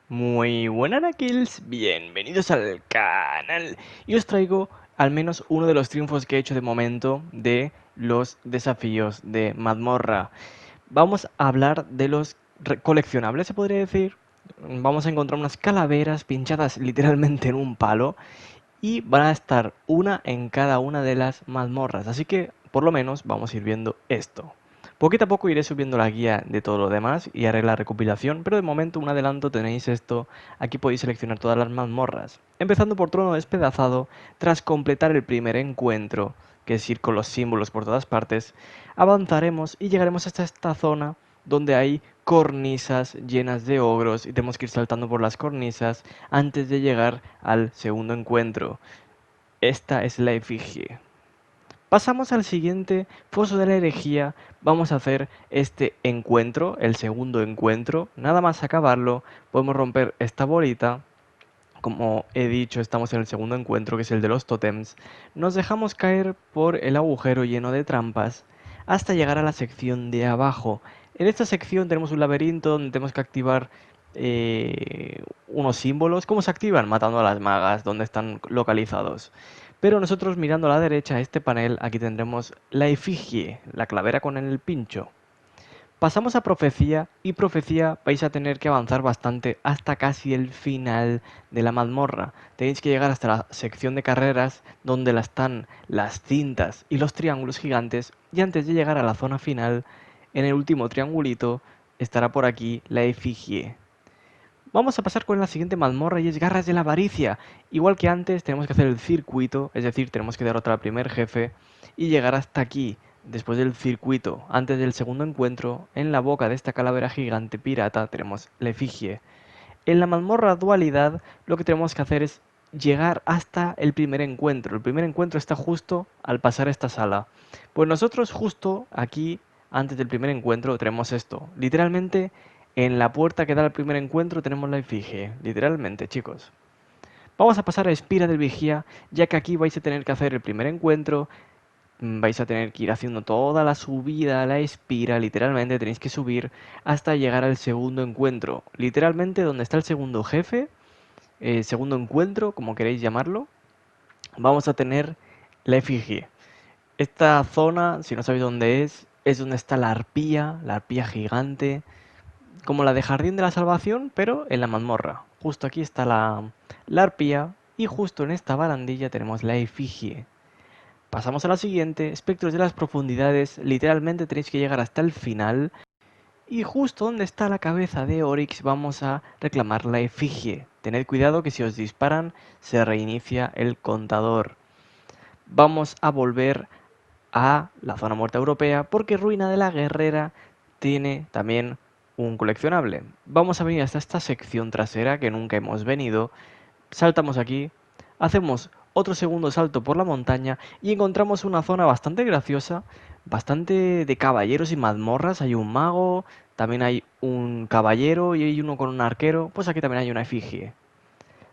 Muy buenas Kills, bienvenidos al canal. Y os traigo al menos uno de los triunfos que he hecho de momento de los desafíos de mazmorra. Vamos a hablar de los coleccionables, se podría decir. Vamos a encontrar unas calaveras pinchadas literalmente en un palo y van a estar una en cada una de las mazmorras. Así que por lo menos vamos a ir viendo esto. Poquito a poco iré subiendo la guía de todo lo demás y haré la recopilación, pero de momento un adelanto tenéis esto. Aquí podéis seleccionar todas las mazmorras. Empezando por Trono Despedazado, tras completar el primer encuentro, que es ir con los símbolos por todas partes, avanzaremos y llegaremos hasta esta zona donde hay cornisas llenas de ogros y tenemos que ir saltando por las cornisas antes de llegar al segundo encuentro. Esta es la efigie. Pasamos al siguiente foso de la herejía. Vamos a hacer este encuentro, el segundo encuentro. Nada más acabarlo, podemos romper esta bolita. Como he dicho, estamos en el segundo encuentro, que es el de los tótems. Nos dejamos caer por el agujero lleno de trampas hasta llegar a la sección de abajo. En esta sección tenemos un laberinto donde tenemos que activar unos símbolos. ¿Cómo se activan? Matando a las magas, donde están localizados. Pero nosotros mirando a la derecha, este panel, aquí tendremos la efigie, la calavera con el pincho. Pasamos a profecía y profecía vais a tener que avanzar bastante hasta casi el final de la mazmorra. Tenéis que llegar hasta la sección de carreras donde están las cintas y los triángulos gigantes y antes de llegar a la zona final, en el último triangulito, estará por aquí la efigie. Vamos a pasar con la siguiente mazmorra y es Garras de la Avaricia. Igual que antes tenemos que hacer el circuito, es decir, tenemos que derrotar al primer jefe y llegar hasta aquí. Después del circuito, antes del segundo encuentro, en la boca de esta calavera gigante pirata tenemos la efigie. En la mazmorra dualidad lo que tenemos que hacer es llegar hasta el primer encuentro. El primer encuentro está justo al pasar esta sala. Pues nosotros justo aquí, antes del primer encuentro, tenemos esto. Literalmente en la puerta que da al primer encuentro tenemos la efigie. Literalmente, chicos. Vamos a pasar a Espira del Vigía, ya que aquí vais a tener que hacer el primer encuentro. Vais a tener que ir haciendo toda la subida a la espira, literalmente tenéis que subir hasta llegar al segundo encuentro. Literalmente donde está el segundo jefe, segundo encuentro, como queréis llamarlo, vamos a tener la efigie. Esta zona, si no sabéis dónde es donde está la arpía gigante, como la de Jardín de la Salvación, pero en la mazmorra. Justo aquí está la arpía y justo en esta barandilla tenemos la efigie. Pasamos a la siguiente, espectros de las profundidades, literalmente tenéis que llegar hasta el final y justo donde está la cabeza de Oryx vamos a reclamar la efigie. Tened cuidado que si os disparan se reinicia el contador. Vamos a volver a la zona muerta europea porque Ruina de la Guerrera tiene también un coleccionable. Vamos a venir hasta esta sección trasera que nunca hemos venido, saltamos aquí, hacemos otro segundo salto por la montaña y encontramos una zona bastante graciosa, bastante de caballeros y mazmorras. Hay un mago, también hay un caballero y hay uno con un arquero, pues aquí también hay una efigie.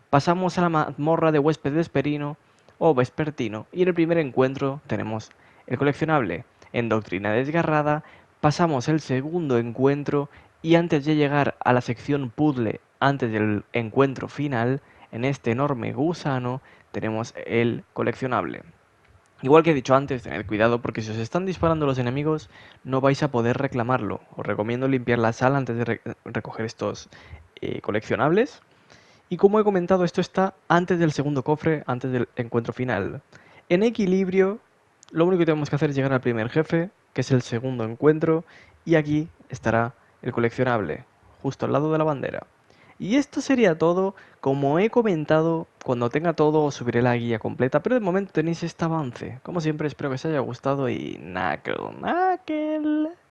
Pasamos a la mazmorra de huésped vesperino o vespertino y en el primer encuentro tenemos el coleccionable. En Doctrina Desgarrada pasamos el segundo encuentro y antes de llegar a la sección puzzle, antes del encuentro final, en este enorme gusano tenemos el coleccionable. Igual que he dicho antes, tened cuidado porque si os están disparando los enemigos no vais a poder reclamarlo. Os recomiendo limpiar la sala antes de recoger estos coleccionables. Y como he comentado, esto está antes del segundo cofre, antes del encuentro final. En equilibrio, lo único que tenemos que hacer es llegar al primer jefe, que es el segundo encuentro, y aquí estará el coleccionable, justo al lado de la bandera. Y esto sería todo. Como he comentado, cuando tenga todo os subiré la guía completa, pero de momento tenéis este avance. Como siempre, espero que os haya gustado y Knuckle, Knuckle.